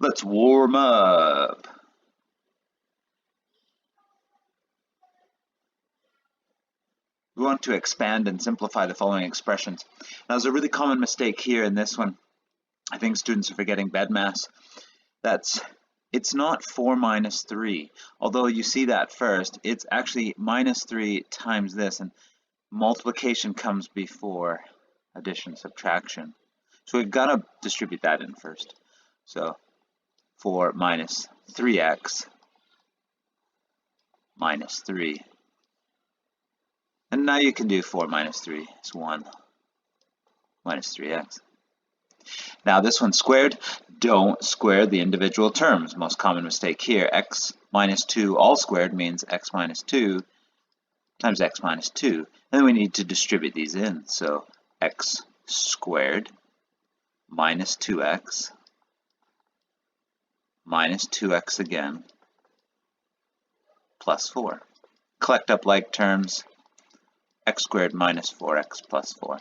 Let's warm up. We want to expand and simplify the following expressions. Now, there's a really common mistake here in this one. I think students are forgetting bedmass. It's not 4 minus 3. Although you see that first, it's actually minus 3 times this, and multiplication comes before addition, subtraction. So we've got to distribute that in first. So 4 minus 3x minus 3. And now you can do 4 minus 3 is 1 minus 3x. Now this one squared, don't square the individual terms. Most common mistake here, x minus 2 all squared means x minus 2 times x minus 2. And then we need to distribute these in. So x squared minus 2x minus 2x again plus 4. Collect up like terms. X squared minus 4x plus 4.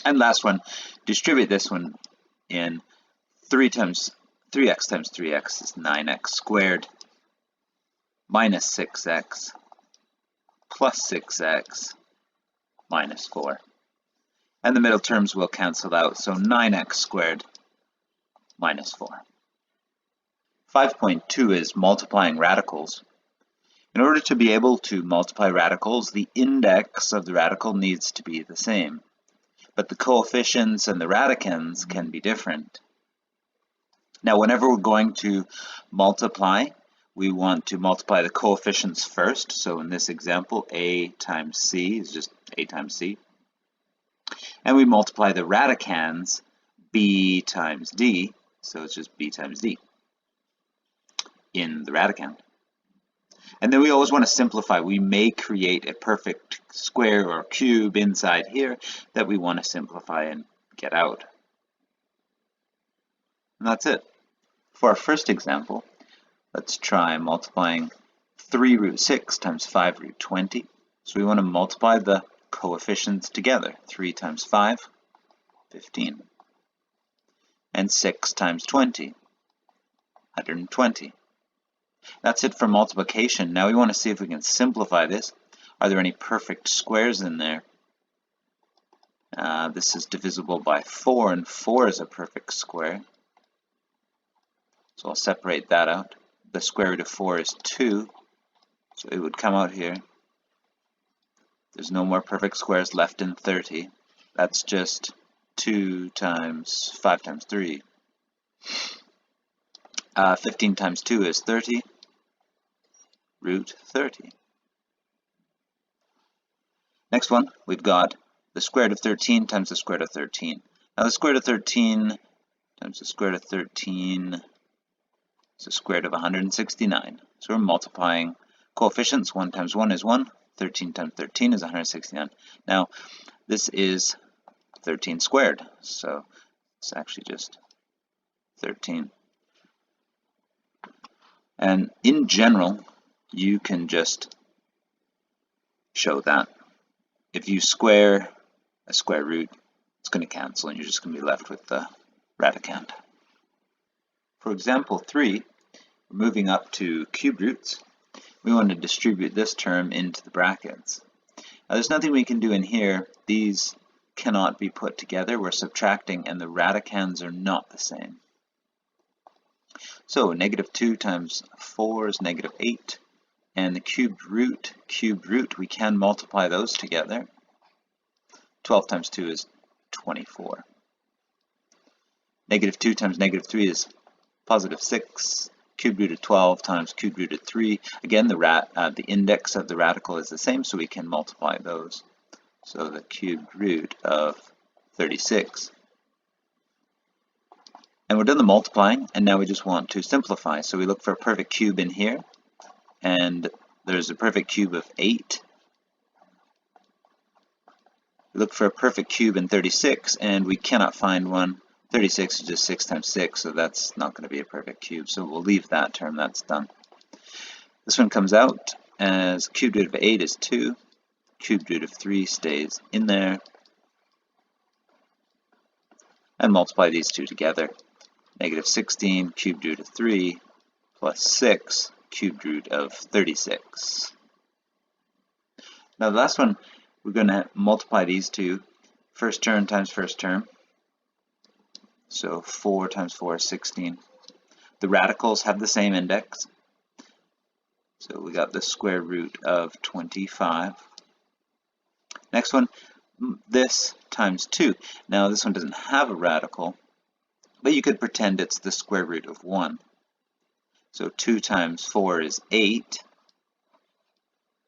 And last one, distribute this one in 3x times 3x is 9x squared minus 6x plus 6x minus 4. And the middle terms will cancel out, so 9x squared minus 4. 5.2 is multiplying radicals. In order to be able to multiply radicals, the index of the radical needs to be the same, but the coefficients and the radicands can be different. Now, whenever we're going to multiply, we want to multiply the coefficients first. So in this example, a times c is just a times c. And we multiply the radicands, b times d, so it's just b times d in the radicand. And then we always want to simplify. We may create a perfect square or cube inside here that we want to simplify and get out. And that's it. For our first example, let's try multiplying 3 root 6 times 5 root 20. So we want to multiply the coefficients together. 3 times 5, 15. And 6 times 20, 120. That's it for multiplication. Now we want to see if we can simplify this. Are there any perfect squares in there? This is divisible by 4, and 4 is a perfect square. So I'll separate that out. The square root of 4 is 2, so it would come out here. There's no more perfect squares left in 30. That's just 2 times 5 times 3. 15 times 2 is 30, root 30. Next one, we've got the square root of 13 times the square root of 13. Now the square root of 13 times the square root of 13 is the square root of 169. So we're multiplying coefficients. 1 times 1 is 1. 13 times 13 is 169. Now this is 13 squared, so it's actually just 13. And in general, you can just show that. If you square a square root, it's going to cancel and you're just going to be left with the radicand. For example 3, we're moving up to cube roots. We want to distribute this term into the brackets. Now there's nothing we can do in here. These cannot be put together. We're subtracting and the radicands are not the same. So negative 2 times 4 is negative 8, and the cubed root, we can multiply those together. 12 times 2 is 24. Negative 2 times negative 3 is positive 6. Cubed root of 12 times cubed root of 3. Again, the index of the radical is the same, so we can multiply those. So the cubed root of 36. And we're done the multiplying, and now we just want to simplify. So we look for a perfect cube in here, and there's a perfect cube of 8. We look for a perfect cube in 36, and we cannot find one. 36 is just 6 times 6, so that's not going to be a perfect cube. So we'll leave that term, that's done. This one comes out as cubed root of 8 is 2. Cubed root of 3 stays in there. And multiply these two together. Negative 16 cubed root of 3 plus 6 cubed root of 36. Now the last one, we're going to multiply these two. First term times first term. So 4 times 4 is 16. The radicals have the same index. So we got the square root of 25. Next one, this times 2. Now this one doesn't have a radical, but you could pretend it's the square root of 1. So 2 times 4 is 8.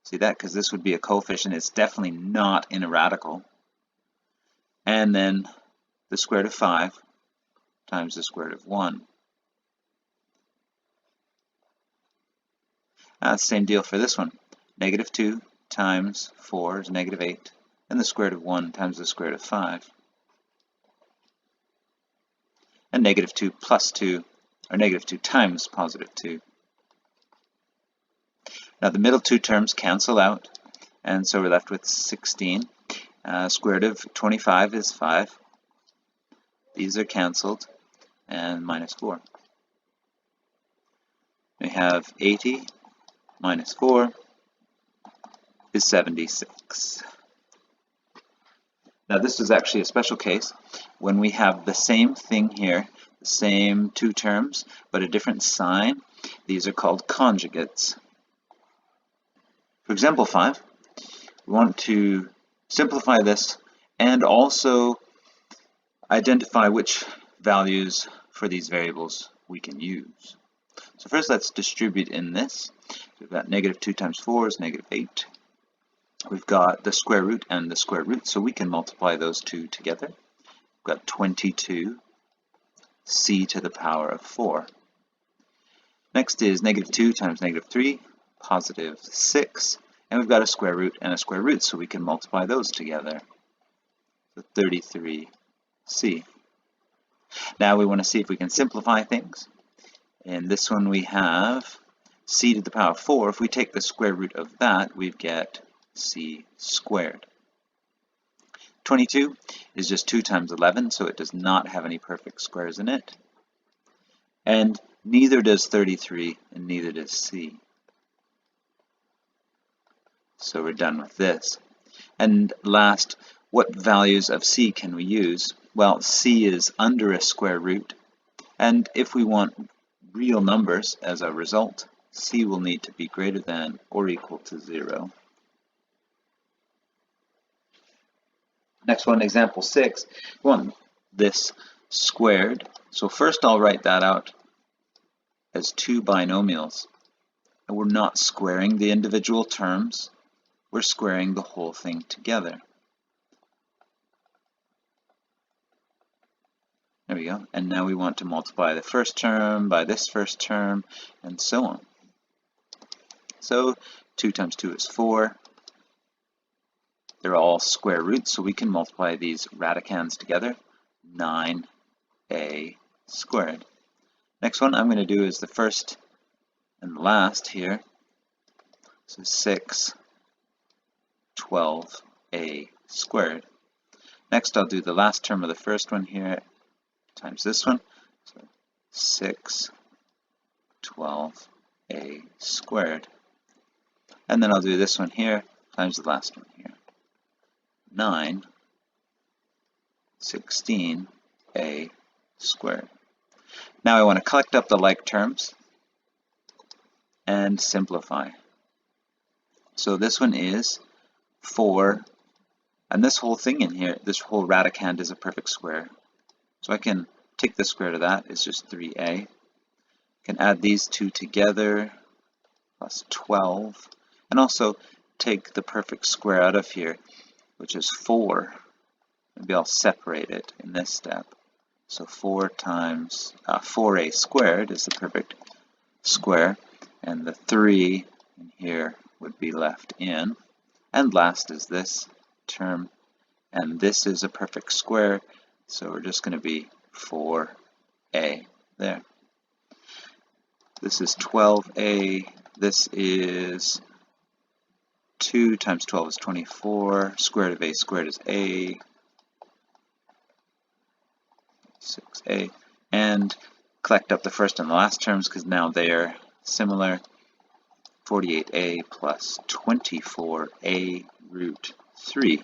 See that? Because this would be a coefficient. It's definitely not in a radical. And then the square root of 5 times the square root of 1. Same deal for this one. Negative 2 times 4 is negative 8. And the square root of 1 times the square root of 5. And negative 2 plus 2, or negative 2 times positive 2. Now the middle two terms cancel out, and so we're left with 16. Square root of 25 is 5. These are canceled, and minus 4. We have 80 minus 4 is 76. Now this is actually a special case when we have the same thing here, the same two terms, but a different sign. These are called conjugates. For example 5, we want to simplify this and also identify which values for these variables we can use. So first let's distribute in this. We've got negative 2 times 4 is negative 8. We've got the square root and the square root, so we can multiply those two together. We've got 22 c to the power of 4. Next is negative 2 times negative 3, positive 6. And we've got a square root and a square root, so we can multiply those together. So 33c. Now we want to see if we can simplify things. In this one we have c to the power of 4. If we take the square root of that, we get c squared. 22 is just 2 times 11, so it does not have any perfect squares in it. And neither does 33, and neither does c. So we're done with this. And last, what values of c can we use? Well, c is under a square root, and if we want real numbers as a result, c will need to be greater than or equal to 0. Next one, example 6, we want this squared. So first I'll write that out as two binomials. And we're not squaring the individual terms, we're squaring the whole thing together. There we go. And now we want to multiply the first term by this first term, and so on. So 2 times 2 is 4. They're all square roots, so we can multiply these radicands together. 9a squared. Next one I'm going to do is the first and the last here. So 6, 12a squared. Next I'll do the last term of the first one here times this one. So 6, 12a squared. And then I'll do this one here times the last one here. 9, 16a squared. Now I want to collect up the like terms and simplify. So this one is 4, and this whole thing in here, this whole radicand is a perfect square. So I can take the square root of that, it's just 3a. I can add these two together, plus 12, and also take the perfect square out of here, which is 4. Maybe I'll separate it in this step. So 4 times 4a squared is the perfect square, and the 3 in here would be left in. And last is this term, and this is a perfect square, so we're just going to be 4a there. This is 12a, this is 2 times 12 is 24, square root of a squared is a, 6a, and collect up the first and the last terms because now they're similar. 48a plus 24a root 3.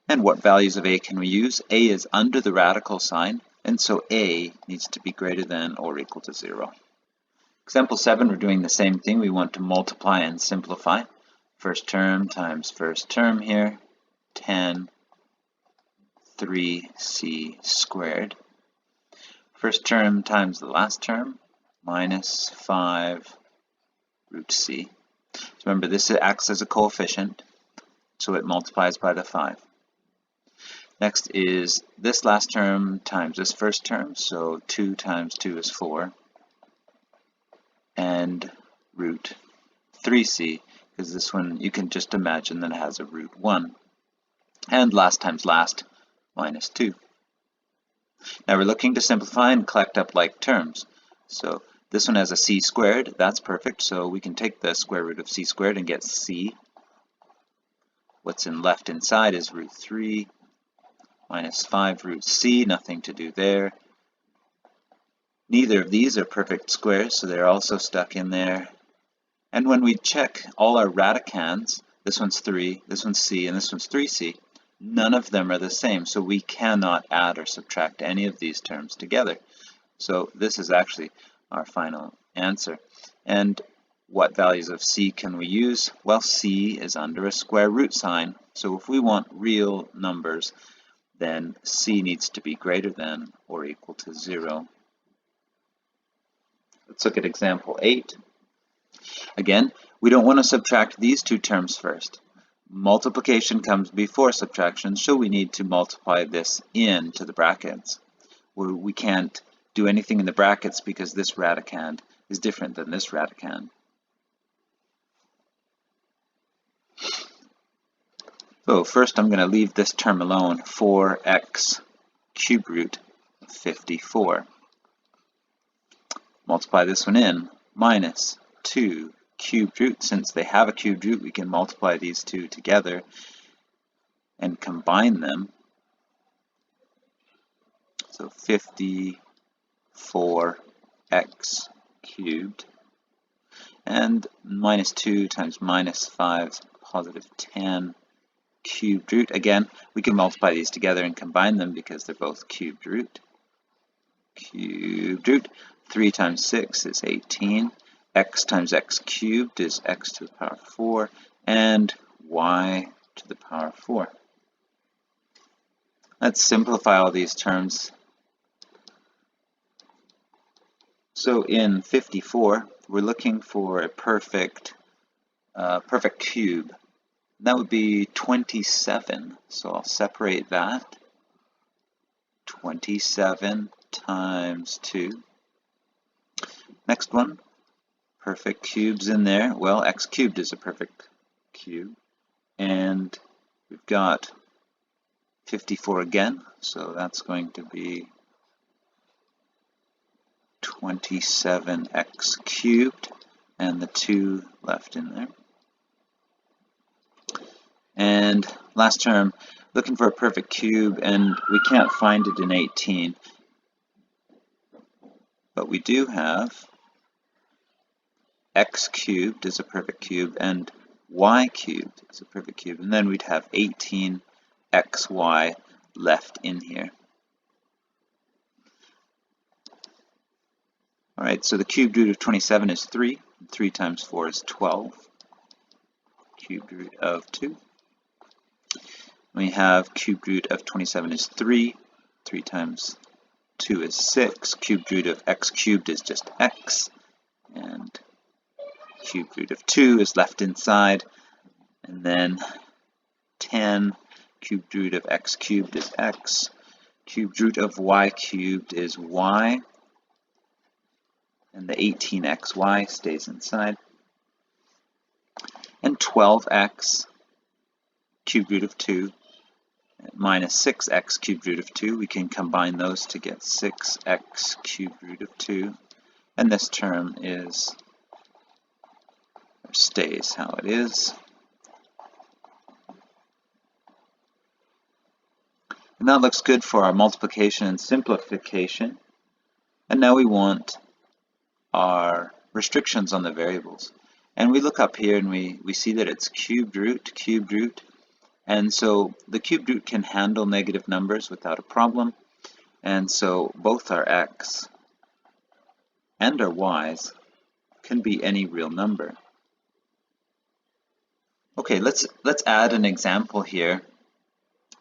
And what values of a can we use? A is under the radical sign, and so a needs to be greater than or equal to 0. Example 7, we're doing the same thing. We want to multiply and simplify. First term times first term here, 10 3c squared. First term times the last term, minus 5 root c. So remember, this acts as a coefficient, so it multiplies by the 5. Next is this last term times this first term, so 2 times 2 is 4, and root 3c, because this one you can just imagine that it has a root 1. And last times last, minus 2. Now we're looking to simplify and collect up like terms. So this one has a c squared, that's perfect, so we can take the square root of c squared and get c. What's left inside is root 3 minus 5 root c, nothing to do there. Neither of these are perfect squares, so they're also stuck in there. And when we check all our radicands, this one's 3, this one's c, and this one's 3c, none of them are the same, so we cannot add or subtract any of these terms together. So this is actually our final answer. And what values of c can we use? Well, c is under a square root sign, so if we want real numbers, then c needs to be greater than or equal to 0. Let's look at example 8. Again, we don't want to subtract these two terms first. Multiplication comes before subtraction, so we need to multiply this into the brackets. We can't do anything in the brackets because this radicand is different than this radicand. So first I'm going to leave this term alone, 4x cube root 54. Multiply this one in, minus 2 cubed root. Since they have a cubed root, we can multiply these two together and combine them. So 54x cubed, and minus 2 times minus 5, positive 10 cubed root. Again, we can multiply these together and combine them because they're both cubed root. Cubed root. 3 times 6 is 18. X times x cubed is x to the power 4, and y to the power 4. Let's simplify all these terms. So in 54, we're looking for a perfect cube. That would be 27. So I'll separate that. 27 times 2. Next one. Perfect cubes in there. Well, x cubed is a perfect cube. And we've got 54 again, so that's going to be 27x cubed, and the 2 left in there. And last term, looking for a perfect cube, and we can't find it in 18. But we do have x cubed is a perfect cube, and y cubed is a perfect cube, and then we'd have 18xy left in here. Alright, so the cubed root of 27 is 3. 3 times 4 is 12. Cubed root of 2. We have cubed root of 27 is 3. 3 times 2 is 6. Cubed root of x cubed is just x. And cubed root of 2 is left inside, and then 10 cubed root of x cubed is x, cubed root of y cubed is y, and the 18xy stays inside, and 12x cubed root of 2 minus 6x cubed root of 2, we can combine those to get 6x cubed root of 2, and this term is stays how it is. And that looks good for our multiplication and simplification. And now we want our restrictions on the variables. And we look up here and we see that it's cubed root. And so the cubed root can handle negative numbers without a problem. And so both our x and our y's can be any real number. Okay, let's add an example here.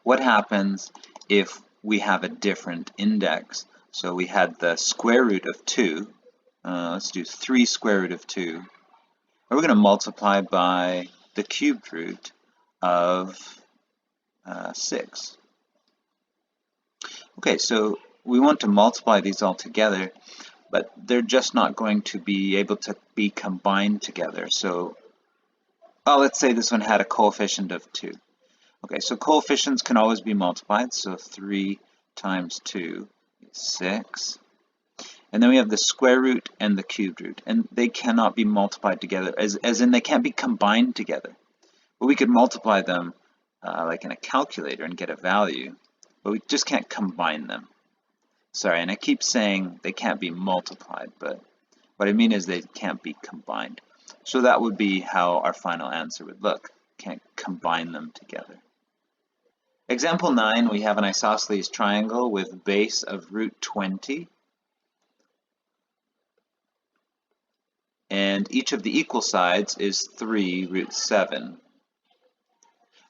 What happens if we have a different index? So we had the square root of 2. Let's do 3 square root of 2. And we're going to multiply by the cubed root of 6. Okay, so we want to multiply these all together, but they're just not going to be able to be combined together. So, let's say this one had a coefficient of 2. Okay, so coefficients can always be multiplied, so 3 times 2 is 6. And then we have the square root and the cubed root, and they cannot be multiplied together, as in they can't be combined together. But we could multiply them like in a calculator and get a value, but we just can't combine them. Sorry, and I keep saying they can't be multiplied, but what I mean is they can't be combined. So that would be how our final answer would look. Can't combine them together. Example 9, we have an isosceles triangle with base of root 20. And each of the equal sides is 3 root 7.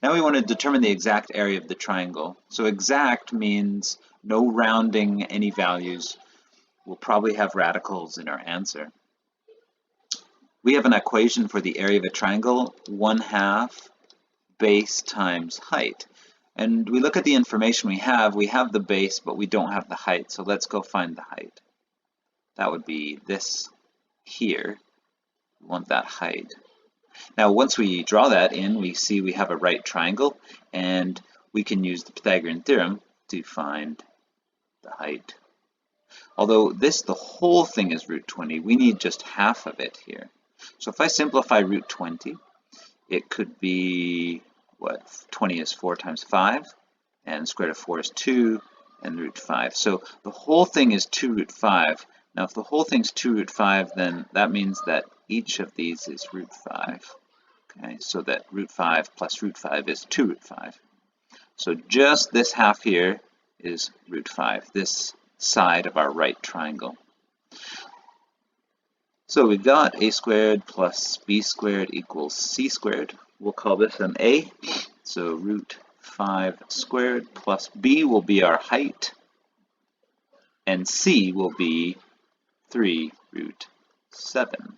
Now we want to determine the exact area of the triangle. So exact means no rounding any values. We'll probably have radicals in our answer. We have an equation for the area of a triangle, 1/2 base times height. And we look at the information we have the base, but we don't have the height. So let's go find the height. That would be this here. We want that height. Now once we draw that in, we see we have a right triangle, and we can use the Pythagorean Theorem to find the height. Although the whole thing is root 20, we need just half of it here. So if I simplify root 20, it could be, 20 is 4 times 5, and square root of 4 is 2, and root 5. So the whole thing is 2 root 5. Now if the whole thing's 2 root 5, then that means that each of these is root 5. Okay, so that root 5 plus root 5 is 2 root 5. So just this half here is root 5, this side of our right triangle. So we've got a squared plus b squared equals c squared. We'll call this an a. So root 5 squared plus b will be our height, and c will be 3 root 7.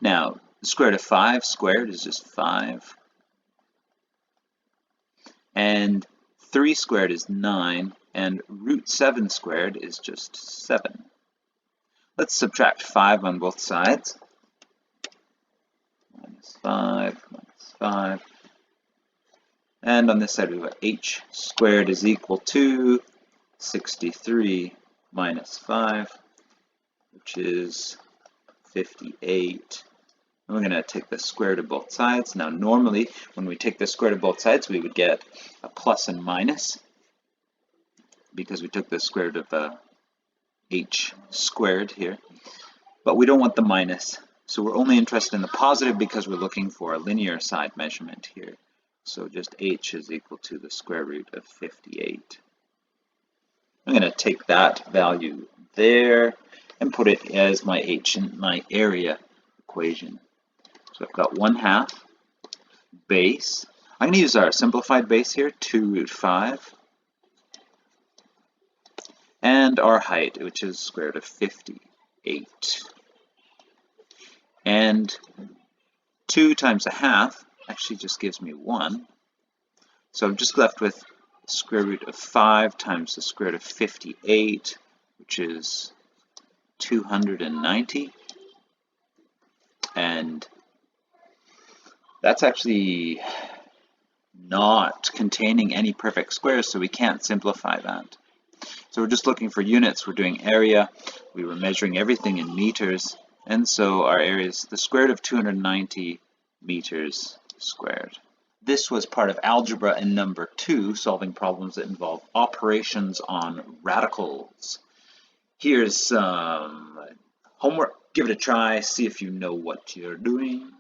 Now, the square root of 5 squared is just 5. And 3 squared is 9. And root 7 squared is just 7. Let's subtract 5 on both sides. Minus 5, minus 5. And on this side we've got h squared is equal to 63 minus 5, which is 58. And we're going to take the square root of both sides. Now normally when we take the square root of both sides we would get a plus and minus, because we took the square root of h squared here. But we don't want the minus, so we're only interested in the positive because we're looking for a linear side measurement here. So just h is equal to the square root of 58. I'm going to take that value there and put it as my h in my area equation. So I've got 1/2 base. I'm going to use our simplified base here, 2 root 5. And our height, which is square root of 58. And 2 times 1/2 actually just gives me 1. So I'm just left with square root of 5 times the square root of 58, which is 290. And that's actually not containing any perfect squares, so we can't simplify that. So we're just looking for units. We're doing area. We were measuring everything in meters, and so our area is the square root of 290 meters squared. This was part of algebra in number 2, solving problems that involve operations on radicals. Here's some homework. Give it a try. See if you know what you're doing.